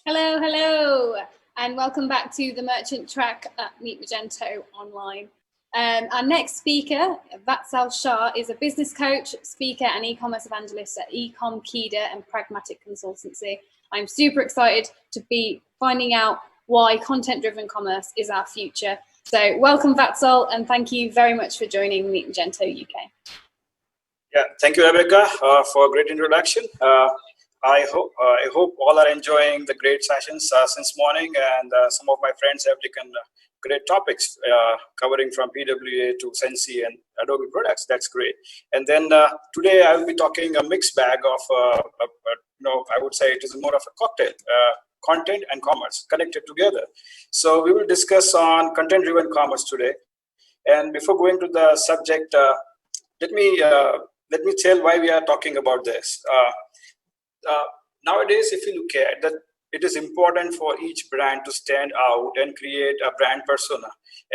Hello, hello, and welcome back to the Merchant Track at Meet Magento online. Our next speaker, Vatsal Shah, is a business coach, speaker, and e-commerce evangelist at eComKeeda and Pragmatic Consultancy. I'm super excited to be finding out why content-driven commerce is our future. So welcome, Vatsal, and thank you very much for joining Meet Magento UK. Yeah, thank you, Rebecca, for a great introduction. I hope all are enjoying the great sessions since morning, and some of my friends have taken great topics covering from PWA to Sensi and Adobe products. That's great. And then today I will be talking a mixed bag of, I would say it is more of a cocktail. Content and commerce connected together. So we will discuss on content-driven commerce today. And before going to the subject, let me tell why we are talking about this. Nowadays, if you look at that, it is important for each brand to stand out and create a brand persona,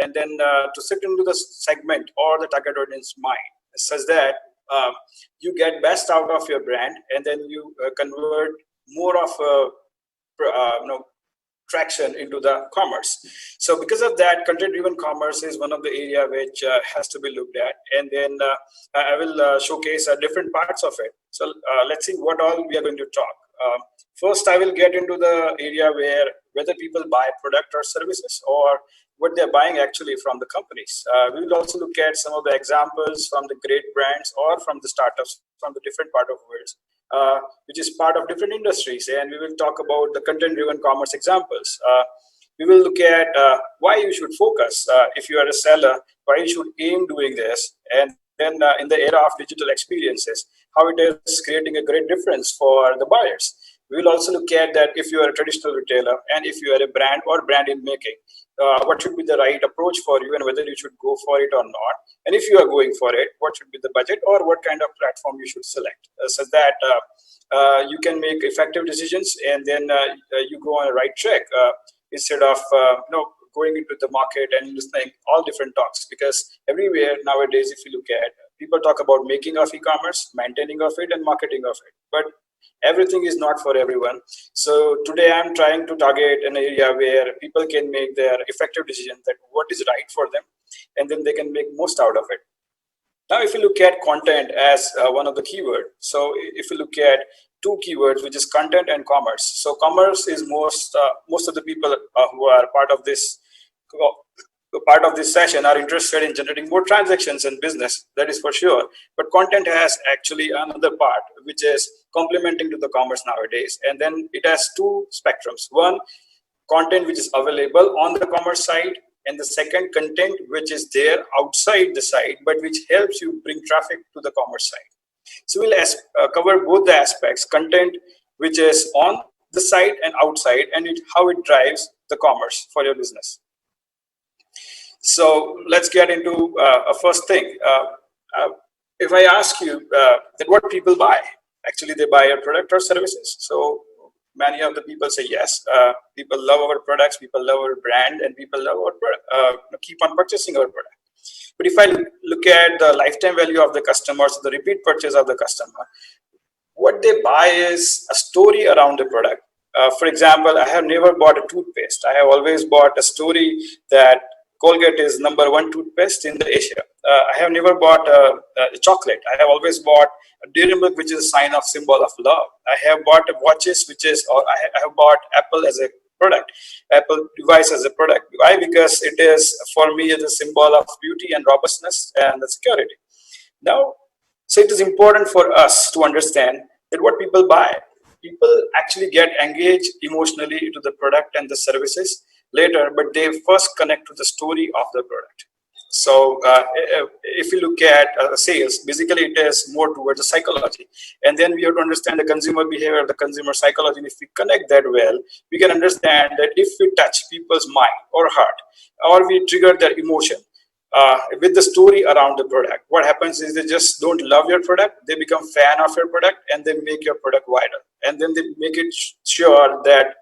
and then to sit into the segment or the target audience mind, such that you get best out of your brand, and then you convert more of traction into the commerce. So because of that, content-driven commerce is one of the area which has to be looked at, and then I will showcase different parts of it. So let's see what all we are going to talk. First, I will get into the area where whether people buy product or services, or what they're buying actually from the companies. We will also look at some of the examples from the great brands or from the startups from the different part of the world, which is part of different industries. And we will talk about the content-driven commerce examples. We will look at why you should focus if you are a seller, why you should aim doing this, and then in the era of digital experiences, how it is creating a great difference for the buyers. We will also look at that if you are a traditional retailer and if you are a brand or brand in making, what should be the right approach for you and whether you should go for it or not. And if you are going for it, what should be the budget or what kind of platform you should select, so that you can make effective decisions, and then you go on a right track instead of going into the market and listening all different talks. Because everywhere nowadays, if you look at, people talk about making of e-commerce, maintaining of it, and marketing of it, but everything is not for everyone. So today I'm trying to target an area where people can make their effective decision that what is right for them, and then they can make most out of it. Now, if you look at content as one of the keywords, so if you look at two keywords, which is content and commerce. So commerce is most of the people who are part of this session are interested in generating more transactions in business, that is for sure. But content has actually another part, which is complementing to the commerce nowadays. And then it has two spectrums. One, content which is available on the commerce side, and the second, content which is there outside the site, but which helps you bring traffic to the commerce site. So we'll cover both the aspects, content which is on the site and outside, and how it drives the commerce for your business. So let's get into a first thing. If I ask you that what people buy, actually they buy a product or services. So many of the people say yes. People love our products, people love our brand, and people love our product, keep on purchasing our product. But if I look at the lifetime value of the customers, the repeat purchase of the customer, what they buy is a story around the product. For example, I have never bought a toothpaste. I have always bought a story that Colgate is #1 toothpaste in the Asia. I have never bought a chocolate. I have always bought a dairy milk, which is a sign of symbol of love. I have bought watches, I have bought Apple as a product, Apple device as a product. Why? Because it is, for me, a symbol of beauty and robustness and the security. Now, so it is important for us to understand that what people buy. People actually get engaged emotionally into the product and the services later, but they first connect to the story of the product. So if you look at sales, basically it is more towards the psychology. And then we have to understand the consumer behavior, the consumer psychology. And if we connect that well, we can understand that if we touch people's mind or heart, or we trigger their emotion with the story around the product, what happens is they just don't love your product, they become fan of your product, and they make your product viral. And then they make it sure that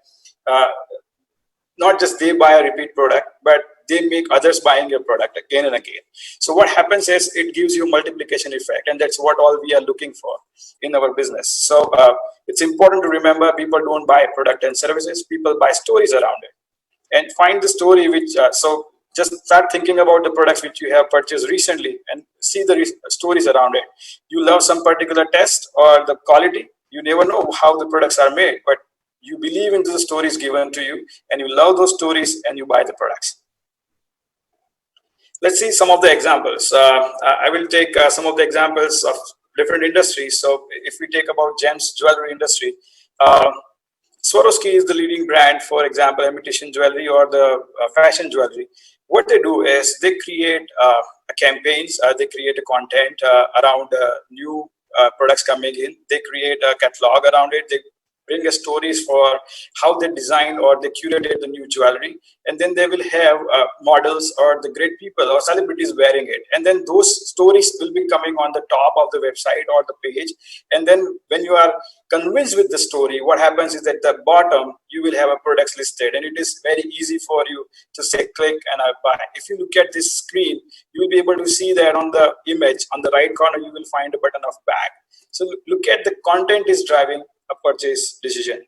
not just they buy a repeat product, but they make others buying your product again and again. So what happens is it gives you multiplication effect, and that's what all we are looking for in our business. So it's important to remember, people don't buy product and services, people buy stories around it. And find the story which, so just start thinking about the products which you have purchased recently and see the stories around it. You love some particular test or the quality, you never know how the products are made, but you believe into the stories given to you and you love those stories and you buy the products. Let's see some of the examples. I will take some of the examples of different industries. So if we take about gems jewelry industry, Swarovski is the leading brand, for example, imitation jewelry or the fashion jewelry. What they do is they create campaigns, they create a content around new products coming in. They create a catalog around it. They bring stories for how they designed or they curated the new jewelry, and then they will have models or the great people or celebrities wearing it, and then those stories will be coming on the top of the website or the page. And then when you are convinced with the story, what happens is at the bottom you will have a products listed, and it is very easy for you to say click and I buy. If you look at this screen, you will be able to see that on the image on the right corner you will find a button of bag. So look at the content is driving a purchase decision.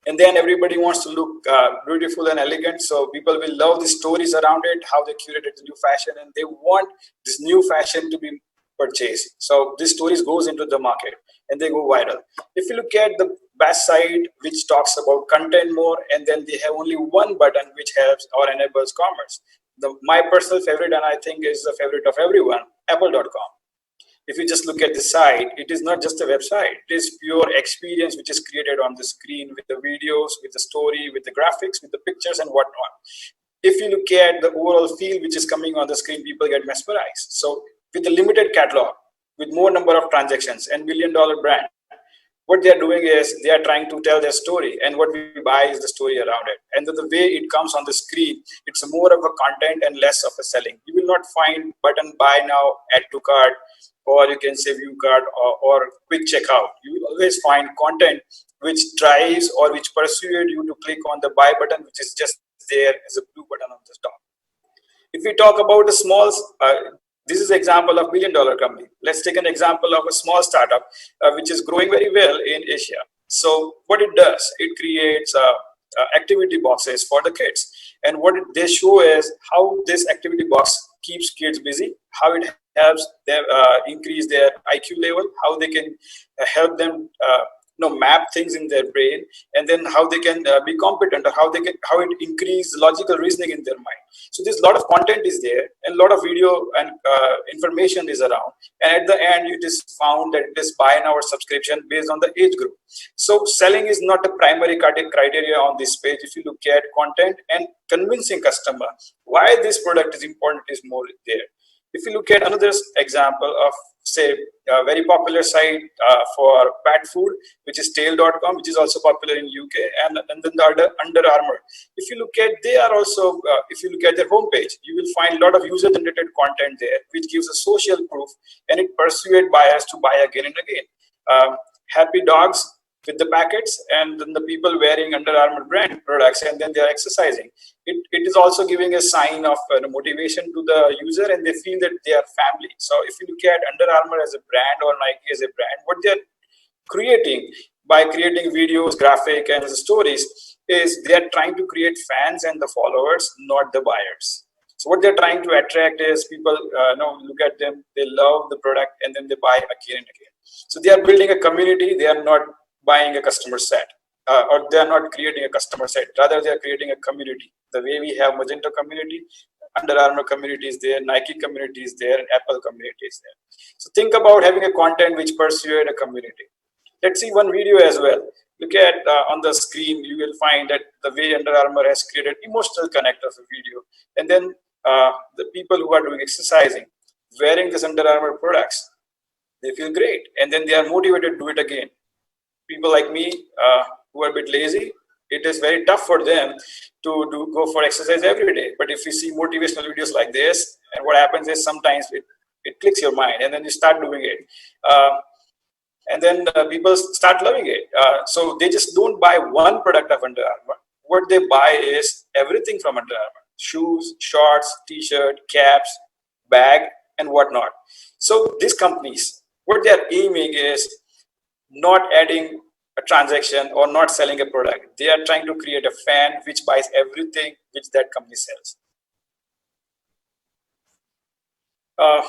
And then everybody wants to look beautiful and elegant, so people will love the stories around it, how they curated the new fashion, and they want this new fashion to be purchased. So these stories goes into the market and they go viral. If you look at the best site which talks about content more, and then they have only one button which helps or enables commerce. My personal favorite, and I think is the favorite of everyone, apple.com. If you just look at the site, it is not just a website. It is pure experience which is created on the screen with the videos, with the story, with the graphics, with the pictures and whatnot. If you look at the overall feel which is coming on the screen, people get mesmerized. So with the limited catalog, with more number of transactions and $1 million brand, what they are doing is they are trying to tell their story, and what we buy is the story around it. And the way it comes on the screen, it's more of a content and less of a selling. You will not find button buy now, add to cart, or you can say view cart or quick checkout. You will always find content which drives or which persuade you to click on the buy button, which is just there as a blue button on the top. If we talk about the small, this is an example of $1 million company. Let's take an example of a small startup which is growing very well in Asia. So what it does, it creates activity boxes for the kids. And what they show is how this activity box keeps kids busy, how it helps them increase their IQ level, how they can help them map things in their brain, and then how they can be competent, or how it increase logical reasoning in their mind. So there's a lot of content is there, and a lot of video and information is around, and at the end you just found that it is buy now or subscription based on the age group. So selling is not a primary criteria on this page. If you look at content and convincing customer why this product is important is more there. If you look at another example of, say, a very popular site for pet food, which is tail.com, which is also popular in UK, and then the Under Armour. If you look at, they are also, if you look at their homepage, you will find a lot of user-generated content there, which gives a social proof, and it persuades buyers to buy again and again. Happy dogs with the packets, and then the people wearing Under Armour brand products, and then they are exercising. It is also giving a sign of motivation to the user, and they feel that they are family. So if you look at Under Armour as a brand or Nike as a brand, what they're creating by creating videos, graphic, and stories is they are trying to create fans and the followers, not the buyers. So what they're trying to attract is people look at them, they love the product, and then they buy again and again. So they are building a community. They are not buying a customer set, or they are not creating a customer set. Rather, they are creating a community. The way we have Magento community, Under Armour community is there, Nike community is there, and Apple community is there. So think about having a content which persuade a community. Let's see one video as well. Look at on the screen, you will find that the way Under Armour has created emotional connect of a video. And then the people who are doing exercising, wearing this Under Armour products, they feel great. And then they are motivated to do it again. People like me who are a bit lazy, it is very tough for them to go for exercise every day. But if you see motivational videos like this, and what happens is sometimes it clicks your mind, and then you start doing it. And then people start loving it. So they just don't buy one product of Under Armour. what they buy is everything from Under Armour: shoes, shorts, t-shirt, caps, bag, and whatnot. So these companies, what they are aiming is not adding a transaction or not selling a product. They are trying to create a fan which buys everything which that company sells. Uh,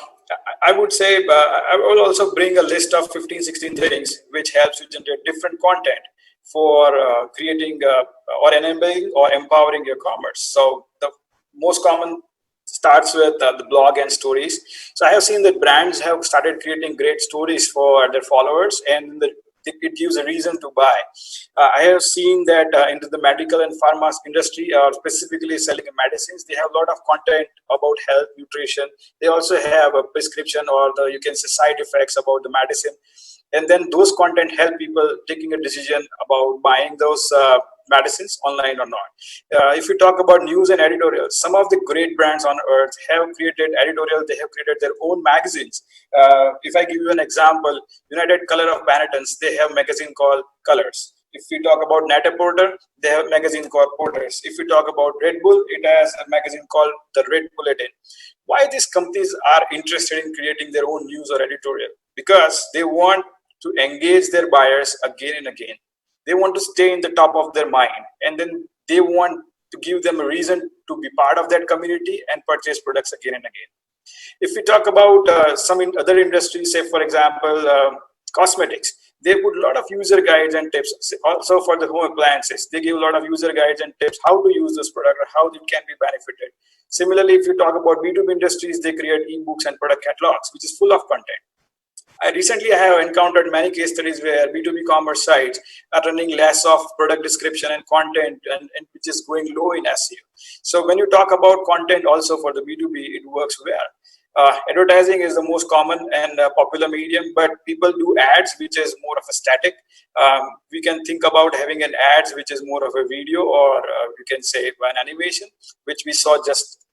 I would say I will also bring a list of 15, 16 things which helps you generate different content for creating or enabling or empowering your commerce. So the most common starts with the blog and stories. So I have seen that brands have started creating great stories for their followers, and it gives a reason to buy. I have seen that into the medical and pharma industry, or specifically selling medicines, they have a lot of content about health, nutrition. They also have a prescription, or you can say side effects about the medicine. And then those content help people taking a decision about buying those medicines online or not. If we talk about news and editorials, some of the great brands on earth have created editorials. They have created their own magazines. If I give you an example, United Color of Benetton's, they have a magazine called Colors. If we talk about Net-a-Porter, they have a magazine called Porters. If we talk about Red Bull, it has a magazine called the Red Bulletin. Why these companies are interested in creating their own news or editorial? Because they want to engage their buyers again and again. They want to stay in the top of their mind, and then they want to give them a reason to be part of that community and purchase products again and again. If we talk about some other industries, say for example, cosmetics, they put a lot of user guides and tips. Also for the home appliances, they give a lot of user guides and tips how to use this product or how it can be benefited. Similarly, if you talk about B2B industries, they create ebooks and product catalogs, which is full of content. I have encountered many case studies where B2B commerce sites are running less of product description and content, and which is going low in SEO. So when you talk about content also for the B2B, it works well. Advertising is the most common and popular medium, but people do ads, which is more of a static. We can think about having an ads, which is more of a video, or we can say an animation, which we saw just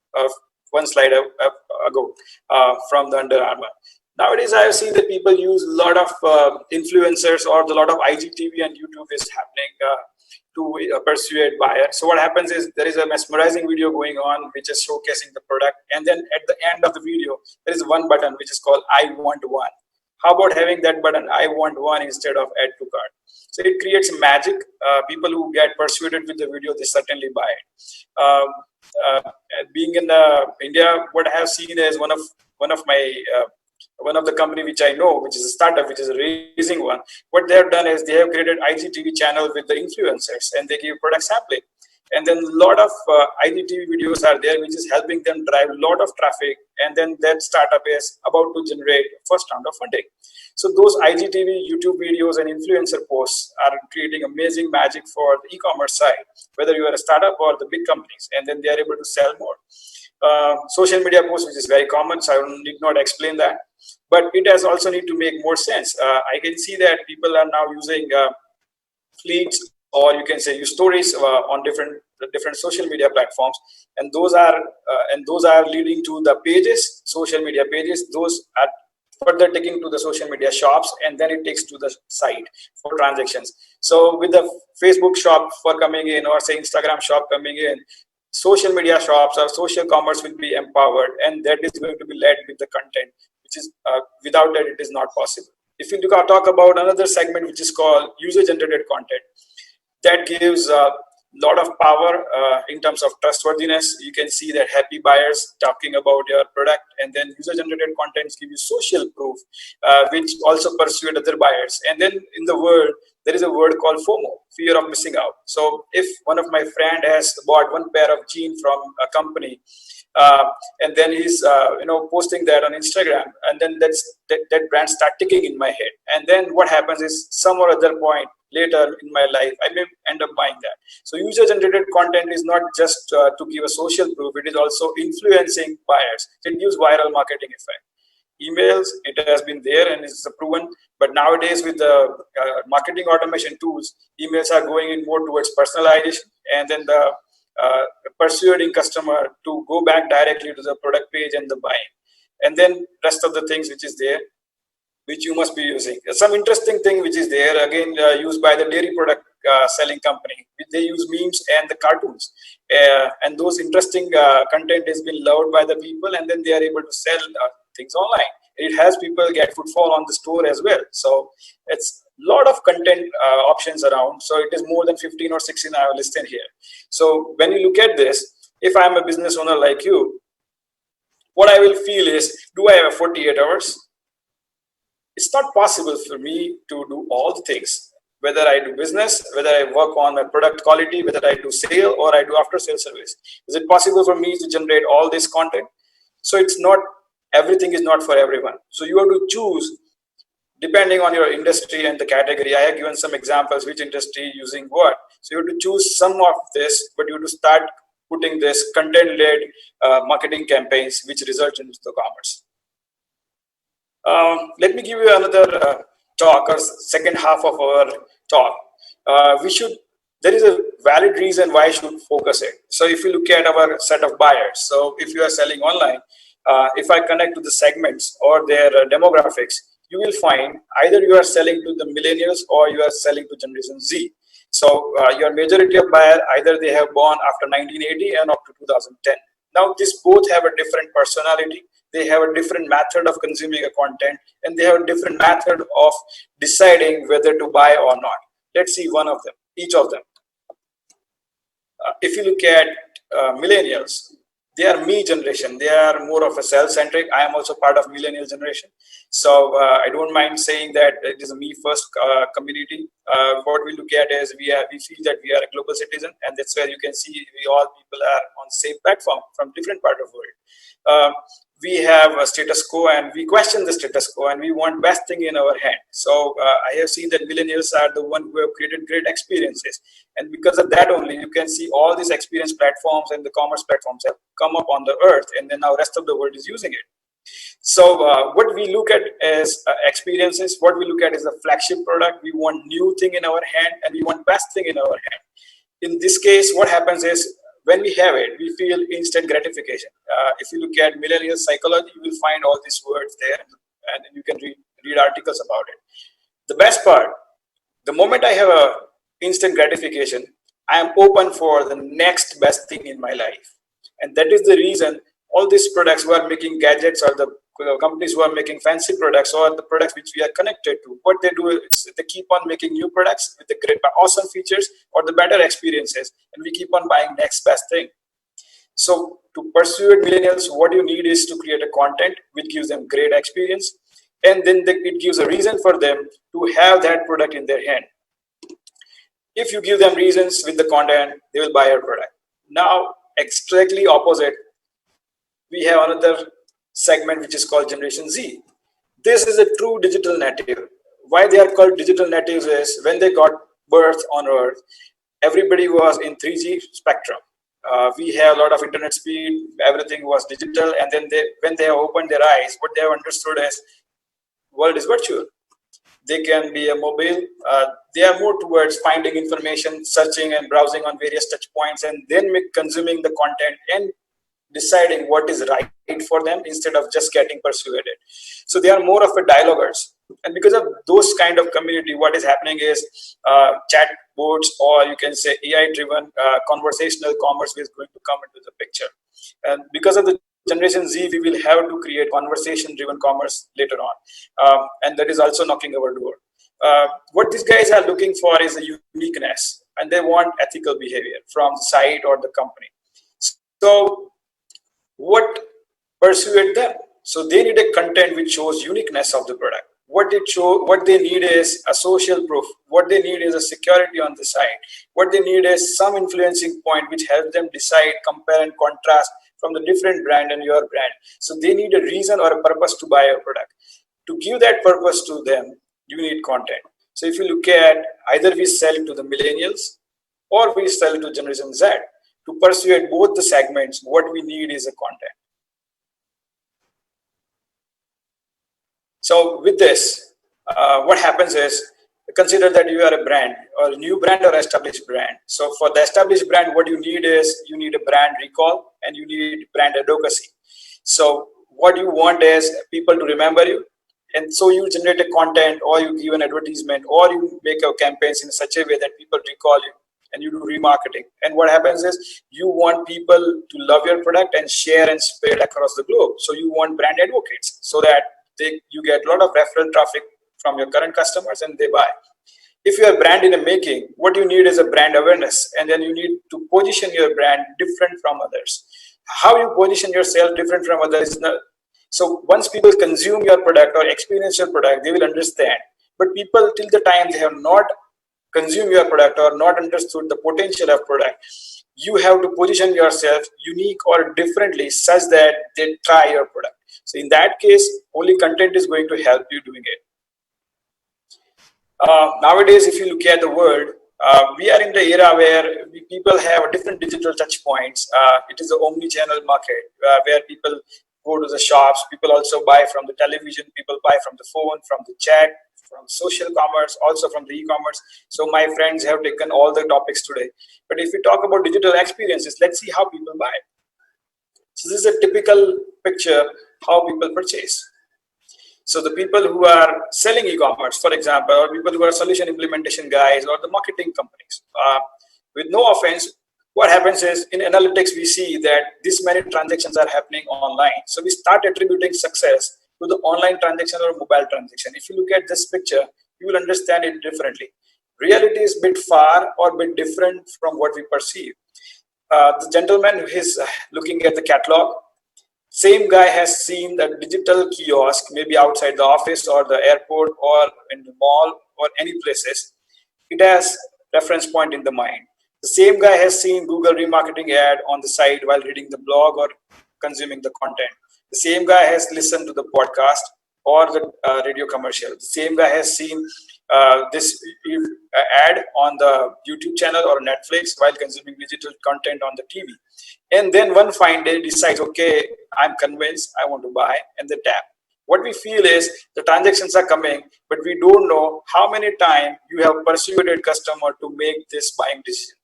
one slide ago from the Under Armour. Nowadays, I have seen that people use a lot of influencers, or a lot of IGTV and YouTube is happening to persuade buyers. So what happens is there is a mesmerizing video going on, which is showcasing the product. And then at the end of the video, there is one button, which is called I want one. How about having that button, I want one, instead of add to cart? So it creates magic. People who get persuaded with the video, they certainly buy it. Being in India, what I have seen is one of the company which I know, which is a startup, which is a raising one. What they have done is they have created IGTV channel with the influencers, and they give product sampling. And then a lot of IGTV videos are there, which is helping them drive a lot of traffic. And then that startup is about to generate first round of funding. So those IGTV, YouTube videos, and influencer posts are creating amazing magic for the e-commerce side, whether you are a startup or the big companies, and then they are able to sell more. Social media posts, which is very common, so I need not explain that. But it has also need to make more sense. I can see that people are now using fleets, or you can say use stories on different social media platforms, and those are leading to the pages, social media pages. Those are further taking to the social media shops, and then it takes to the site for transactions. So with the Facebook shop for coming in, or say Instagram shop coming in, social media shops or social commerce will be empowered, and that is going to be led with the content, which is without that it is not possible. If you talk about another segment, which is called user generated content, that gives a lot of power in terms of trustworthiness. You can see that happy buyers talking about your product, and then user generated contents give you social proof, which also persuade other buyers. And then in the world, there is a word called FOMO, fear of missing out. So if one of my friend has bought one pair of jeans from a company, and then he's posting that on Instagram, and then that brand start ticking in my head. And then what happens is, some or other point later in my life, I may end up buying that. So user generated content is not just to give a social proof, it is also influencing buyers. It gives viral marketing effect. Emails, it has been there and it's proven, but nowadays with the marketing automation tools, emails are going in more towards personalization, and then the persuading customer to go back directly to the product page and the buying, and then rest of the things which is there, which you must be using. Some interesting thing which is there, again used by the dairy product selling company. They use memes and the cartoons, and those interesting content has been loved by the people, and then they are able to sell things online. It has people get footfall on the store as well. So it's a lot of content options around. So it is more than 15 or 16 I have listed here. So when you look at this, if I'm a business owner like you, what I will feel is, do I have 48 hours? It's not possible for me to do all the things, whether I do business, whether I work on my product quality, whether I do sale or I do after sale service. Is it possible for me to generate all this content? So it's not, everything is not for everyone. So you have to choose depending on your industry and the category. I have given some examples which industry using what. So you have to choose some of this, but you have to start putting this content-led marketing campaigns which result into the commerce. Let me give you another talk, or second half of our talk. There is a valid reason why I should focus it. So if you look at our set of buyers, so if you are selling online, if I connect to the segments or their demographics, you will find either you are selling to the millennials or you are selling to Generation Z. So your majority of buyer, either they have born after 1980 and up to 2010. Now, these both have a different personality. They have a different method of consuming a content, and they have a different method of deciding whether to buy or not. Let's see one of them, each of them. If you look at millennials, they are me generation. They are more of a self-centric. I am also part of millennial generation. So I don't mind saying that it is a me first community. What we look at is we feel that we are a global citizen, and that's where you can see we all people are on the same platform from different part of the world. We have a status quo and we question the status quo and we want best thing in our hand. So I have seen that millennials are the one who have created great experiences. And because of that only, you can see all these experience platforms and the commerce platforms have come up on the earth, and then now rest of the world is using it. So what we look at is experiences. What we look at is a flagship product. We want new thing in our hand and we want best thing in our hand. In this case, what happens is, when we have it, we feel instant gratification. If you look at millennial psychology, you will find all these words there, and you can read articles about it. The best part, the moment I have a instant gratification, I am open for the next best thing in my life. And that is the reason all these products who are making gadgets, or the companies who are making fancy products, or the products which we are connected to, what they do is they keep on making new products with the great, awesome features or the better experiences, and we keep on buying next best thing. So to pursue it, millennials, what you need is to create a content which gives them great experience, and then it gives a reason for them to have that product in their hand. If you give them reasons with the content, they will buy your product. Now, exactly opposite, we have another segment which is called Generation Z. This is a true digital native. Why they are called digital natives is, when they got birth on earth, everybody was in 3G spectrum. We have a lot of internet speed, everything was digital, and then when they have opened their eyes, what they have understood is world is virtual. They can be a mobile. They are more towards finding information, searching and browsing on various touch points, and then consuming the content and deciding what is right for them instead of just getting persuaded. So they are more of a dialoguers. And because of those kind of community, what is happening is chat boards, or you can say AI-driven conversational commerce is going to come into the picture. And because of the Generation Z, we will have to create conversation-driven commerce later on. And that is also knocking our door. What these guys are looking for is a uniqueness, and they want ethical behavior from the site or the company. So what persuade them? So they need a content which shows uniqueness of the product. What they need is a social proof. What they need is a security on the site. What they need is some influencing point which helps them decide, compare and contrast from the different brand and your brand. So they need a reason or a purpose to buy your product. To give that purpose to them, you need content. So if you look at, either we sell to the millennials or we sell to Generation Z. To persuade both the segments, what we need is a content. So with this, what happens is, consider that you are a brand, or a new brand or established brand. So for the established brand, what you need is, you need a brand recall and you need brand advocacy. So what you want is people to remember you, And so you generate a content, or you give an advertisement, or you make a campaigns in such a way that people recall you, and you do remarketing. And what happens is you want people to love your product and share and spread across the globe. So you want brand advocates so that you get a lot of referral traffic from your current customers and they buy. If you are brand in the making, what you need is a brand awareness, and then you need to position your brand different from others. How you position yourself different from others is not. So once people consume your product or experience your product, they will understand. But people, till the time they have not consumed your product or not understood the potential of product, you have to position yourself unique or differently such that they try your product. So in that case, only content is going to help you doing it. Nowadays, if you look at the world, we are in the era where people have different digital touch points. It is the omni-channel market where people go to the shops. People also buy from the television. People buy from the phone, from the chat, from social commerce, also from the e-commerce. So my friends have taken all the topics today. But if we talk about digital experiences, let's see how people buy. So this is a typical picture how people purchase. So the people who are selling e-commerce, for example, or people who are solution implementation guys or the marketing companies, with no offense, what happens is in analytics, we see that this many transactions are happening online. So we start attributing success to the online transaction or mobile transaction. If you look at this picture, you will understand it differently. Reality is a bit far or a bit different from what we perceive. The gentleman who is looking at the catalog, same guy has seen the digital kiosk, maybe outside the office or the airport or in the mall or any places. It has reference point in the mind. The same guy has seen Google remarketing ad on the side while reading the blog or consuming the content. The same guy has listened to the podcast or the radio commercial. The same guy has seen this ad on the YouTube channel or Netflix while consuming digital content on the TV. And then one fine day decides, okay, I'm convinced, I want to buy, and they tap. What we feel is the transactions are coming, but we don't know how many times you have persuaded customer to make this buying decision.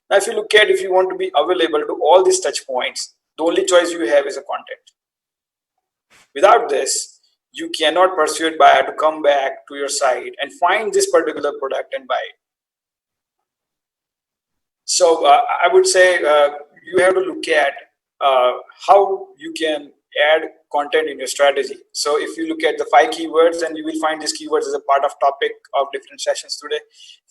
Now, if you look at, if you want to be available to all these touch points, the only choice you have is a content. Without this, you cannot persuade buyer to come back to your site and find this particular product and buy it. So I would say you have to look at how you can add content in your strategy. So if you look at the 5 keywords, and you will find these keywords as a part of topic of different sessions today.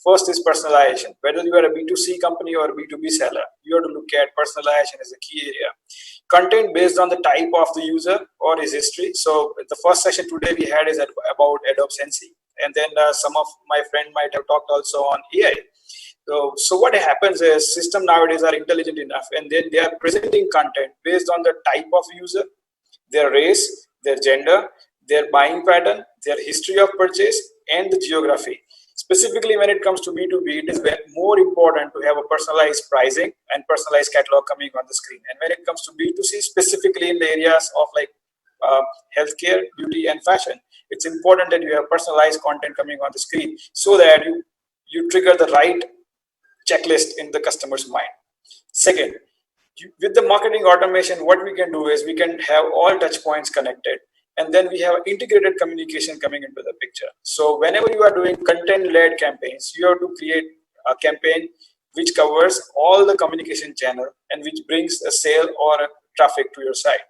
First is personalization. Whether you are a B2C company or a B2B seller, you have to look at personalization as a key area. Content based on the type of the user or his history. So the first session today we had is about adoptancy, and then some of my friend might have talked also on AI. So what happens is system nowadays are intelligent enough, and then they are presenting content based on the type of user, their race, their gender, their buying pattern, their history of purchase, and the geography. Specifically, when it comes to B2B, it is more important to have a personalized pricing and personalized catalog coming on the screen. And when it comes to B2C, specifically in the areas of like healthcare, beauty, and fashion, it's important that you have personalized content coming on the screen so that you trigger the right checklist in the customer's mind. Second, with the marketing automation, what we can do is we can have all touch points connected, and then we have integrated communication coming into the picture. So whenever you are doing content-led campaigns, you have to create a campaign which covers all the communication channel and which brings a sale or a traffic to your site.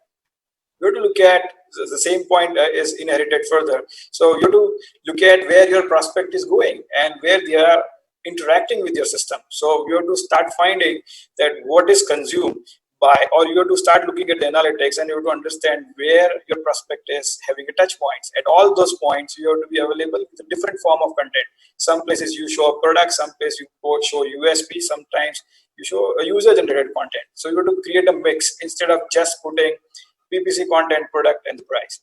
You have to look at the same point is inherited further. So you have to look at where your prospect is going and where they are interacting with your system. So you have to start finding that what is consumed by, or you have to start looking at the analytics, and you have to understand where your prospect is having a touch points. At all those points, you have to be available with a different form of content. Some places you show a product, some places you show USP, sometimes you show a user-generated content. So you have to create a mix instead of just putting PPC content, product, and the price.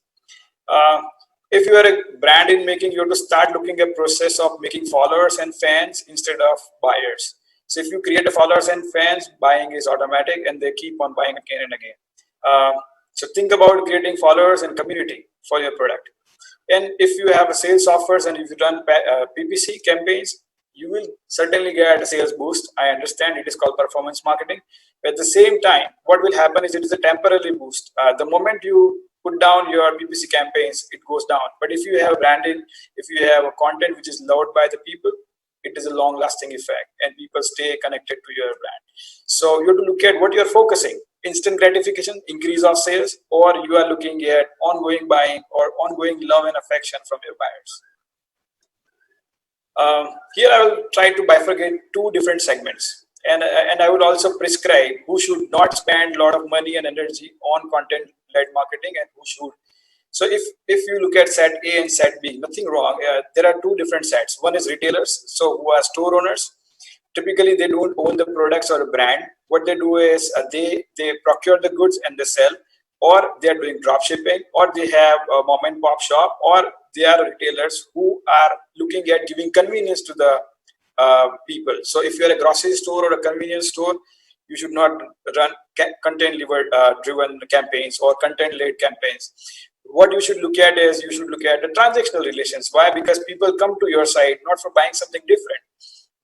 If you are a brand in making, you have to start looking at process of making followers and fans instead of buyers. So if you create a followers and fans, buying is automatic, and they keep on buying again and again. So think about creating followers and community for your product. And if you have a sales offers and if you run PPC campaigns, you will certainly get a sales boost. I understand it is called performance marketing. At the same time, what will happen is it is a temporary boost. The moment you put down your PPC campaigns, it goes down. But if you have branding, if you have a content which is loved by the people, it is a long-lasting effect, and people stay connected to your brand. So you have to look at what you're focusing: instant gratification, increase of sales, or you are looking at ongoing buying or ongoing love and affection from your buyers. Here I will try to bifurcate two different segments, and I would also prescribe who should not spend a lot of money and energy on content-led marketing and who should. So if you look at set A and set B, nothing wrong. There are two different sets. One is retailers, so who are store owners. Typically, they don't own the products or a brand. What they do is they procure the goods and they sell, or they are doing drop shipping, or they have a mom and pop shop, or they are retailers who are looking at giving convenience to the people. So if you are a grocery store or a convenience store, you should not run content-driven campaigns or content-led campaigns. What you should look at is you should look at the transactional relations. Why? Because people come to your site not for buying something different.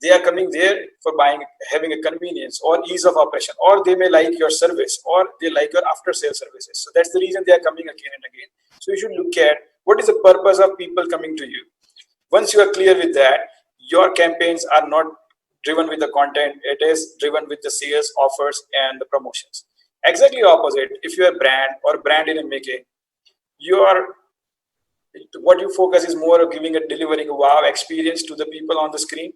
They are coming there for having a convenience or ease of operation, or they may like your service, or they like your after-sale services. So that's the reason they are coming again and again. So you should look at what is the purpose of people coming to you. Once you are clear with that, your campaigns are not driven with the content, it is driven with the sales, offers, and the promotions. Exactly opposite, if you are a brand or brand in a making, what you focus is more of delivering a wow experience to the people on the screen.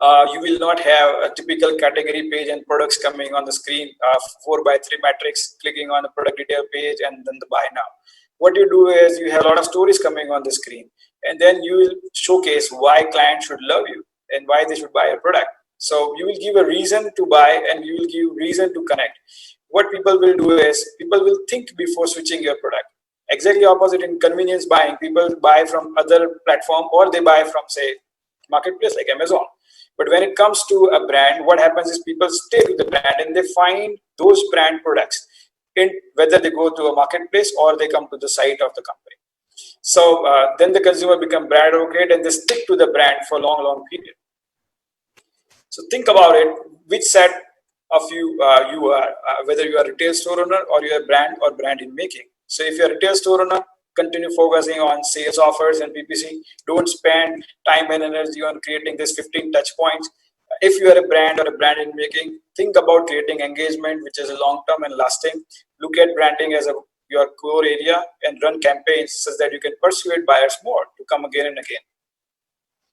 You will not have a typical category page and products coming on the screen, 4x3 matrix, clicking on the product detail page and then the buy now. What you do is you have a lot of stories coming on the screen, and then you will showcase why clients should love you and why they should buy a product. So you will give a reason to buy and you will give reason to connect. What people will do is people will think before switching your product. Exactly opposite in convenience buying, people buy from other platform or they buy from, say, marketplace like Amazon. But when it comes to a brand, what happens is people stay with the brand and they find those brand products in whether they go to a marketplace or they come to the site of the company. So then the consumer become brand advocate and they stick to the brand for a long period. So think about it, which set of you are, whether you are a retail store owner or you are a brand or brand in making. So if you are a retail store owner, continue focusing on sales offers and PPC. Don't spend time and energy on creating this 15 touch points. If you are a brand or a brand in making, think about creating engagement, which is long-term and lasting. Look at branding as your core area and run campaigns such that you can persuade buyers more to come again and again.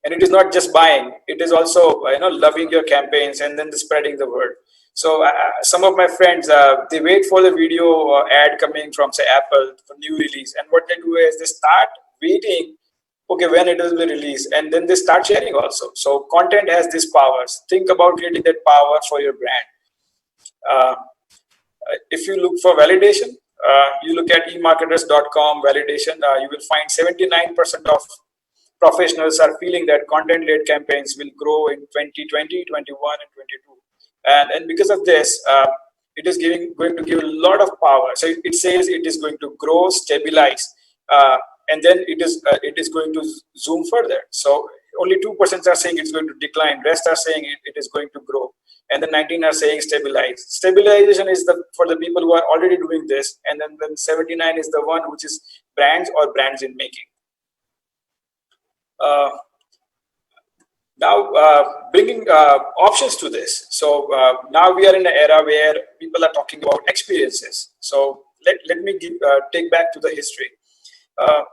And it is not just buying; it is also loving your campaigns and then spreading the word. So some of my friends, they wait for the video ad coming from, say, Apple for new release, and what they do is they start waiting, okay, when it will be released, and then they start sharing also. So content has these powers. Think about creating that power for your brand. If you look for validation, you look at emarketers.com validation, you will find 79% of professionals are feeling that content-led campaigns will grow in 2020, 21, and 22. And because of this, it is going to give a lot of power. So it says it is going to grow, stabilize, and then it is going to zoom further. So only 2% are saying it's going to decline. Rest are saying it is going to grow, and then 19 are saying stabilize. Stabilization is for the people who are already doing this, and then 79 is the one which is brands or brands in making. Now, bringing options to this. So now we are in an era where people are talking about experiences. So let me take back to the history.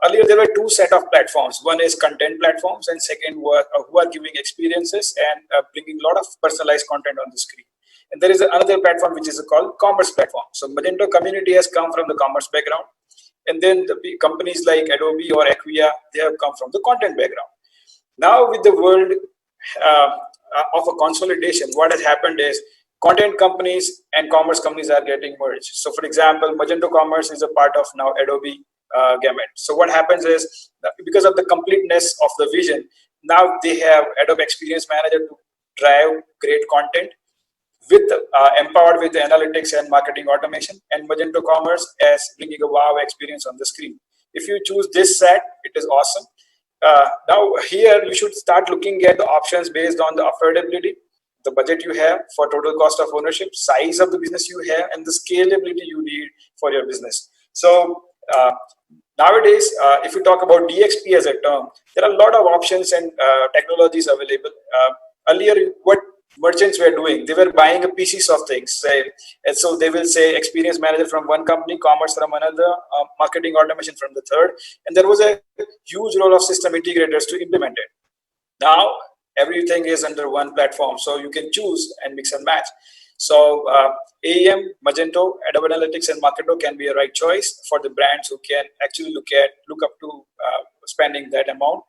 Earlier, there were two set of platforms. One is content platforms, and second who are giving experiences and bringing a lot of personalized content on the screen. And there is another platform which is called commerce platform. So Magento community has come from the commerce background, and then the companies like Adobe or Acquia, they have come from the content background. Now, with the world of a consolidation, what has happened is content companies and commerce companies are getting merged. So, for example, Magento Commerce is a part of now Adobe gamut. So, what happens is because of the completeness of the vision, now they have Adobe Experience Manager to drive great content with empowered with the analytics and marketing automation, and Magento Commerce as bringing a wow experience on the screen. If you choose this set, it is awesome. Now here you should start looking at the options based on the affordability, the budget you have for total cost of ownership, size of the business you have, and the scalability you need for your business. So Nowadays, if you talk about DXP as a term, there are a lot of options and technologies available. Earlier, what merchants were doing, they were buying a pieces of things, say, and so they will say experience manager from one company, commerce from another, marketing automation from the third, and there was a huge role of system integrators to implement it. Now everything is under one platform, so you can choose and mix and match. So AEM, Magento, Adobe Analytics, and Marketo can be a right choice for the brands who can actually look up to spending that amount.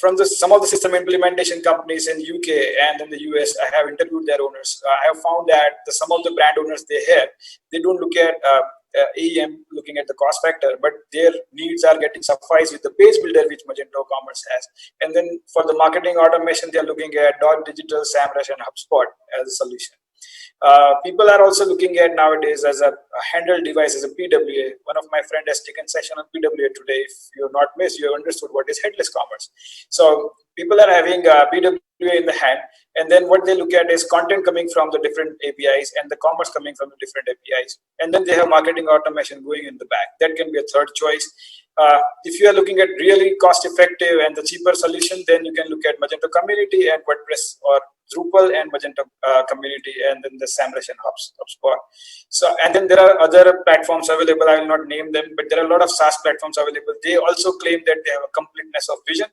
From some of the system implementation companies in UK and in the US, I have interviewed their owners. I have found that some of the brand owners they don't look at AEM looking at the cost factor, but their needs are getting sufficed with the page builder which Magento Commerce has. And then for the marketing automation, they are looking at Dot Digital, SEMrush, and HubSpot as a solution. People are also looking at nowadays as a handheld device, as a PWA. One of my friends has taken session on PWA today. If you have not missed, you have understood what is headless commerce. So people are having PWA in the hand, and then what they look at is content coming from the different APIs and the commerce coming from the different APIs. And then they have marketing automation going in the back. That can be a third choice. If you are looking at really cost effective and the cheaper solution, then you can look at Magento Community and WordPress, or Drupal and Magento Community, and then the SEMrush and HubSpot. So, and then there are other platforms available. I will not name them, but there are a lot of SaaS platforms available. They also claim that they have a completeness of vision.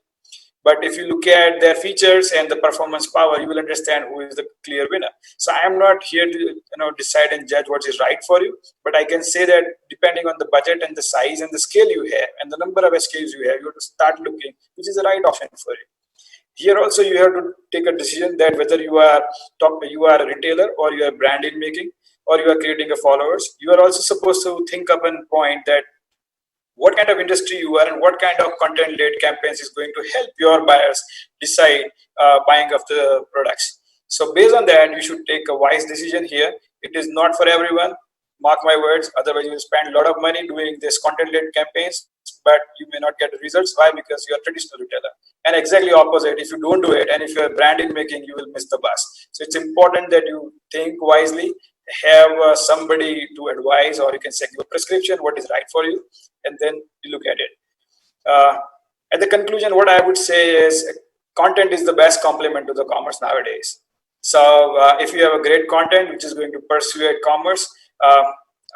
But if you look at their features and the performance power, you will understand who is the clear winner. So I am not here to decide and judge what is right for you, but I can say that depending on the budget and the size and the scale you have and the number of SKUs you have to start looking which is the right option for you. Here also you have to take a decision that whether you are a retailer, or you are brand in making, or you are creating a followers. You are also supposed to think up a point that what kind of industry you are and what kind of content-led campaigns is going to help your buyers decide buying of the products. So based on that, you should take a wise decision here. It is not for everyone. Mark my words. Otherwise, you will spend a lot of money doing this content-led campaigns, but you may not get the results. Why? Because you are a traditional retailer. And exactly opposite, if you don't do it, and if you are brand in making, you will miss the bus. So it's important that you think wisely, have somebody to advise, or you can set your prescription, what is right for you, and then you look at it. At the conclusion, what I would say is content is the best complement to the commerce nowadays. So if you have a great content which is going to persuade commerce,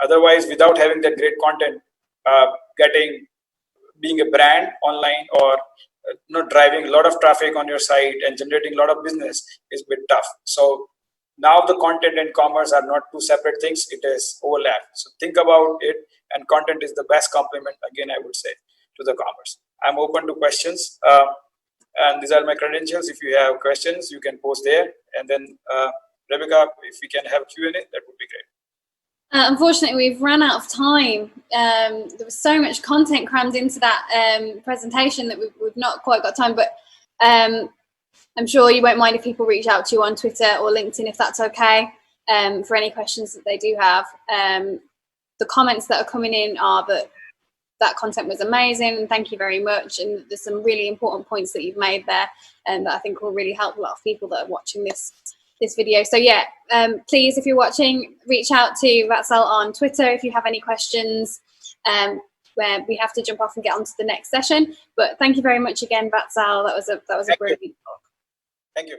otherwise without having that great content, being a brand online, or driving a lot of traffic on your site and generating a lot of business is a bit tough. So now the content and commerce are not two separate things, it is overlap. So think about it, and content is the best complement, again, I would say, to the commerce. I'm open to questions, and these are my credentials. If you have questions, you can post there. And then Rebecca, if we can have Q&A, that would be great. Unfortunately, we've run out of time. There was so much content crammed into that presentation that we've not quite got time, but I'm sure you won't mind if people reach out to you on Twitter or LinkedIn, if that's okay, for any questions that they do have. The comments that are coming in are that content was amazing, and thank you very much. And there's some really important points that you've made there, and that I think will really help a lot of people that are watching this video. So yeah, please, if you're watching, reach out to Vatsal on Twitter if you have any questions. Where we have to jump off and get on to the next session. But thank you very much again, Vatsal. That was a brilliant talk. Thank you.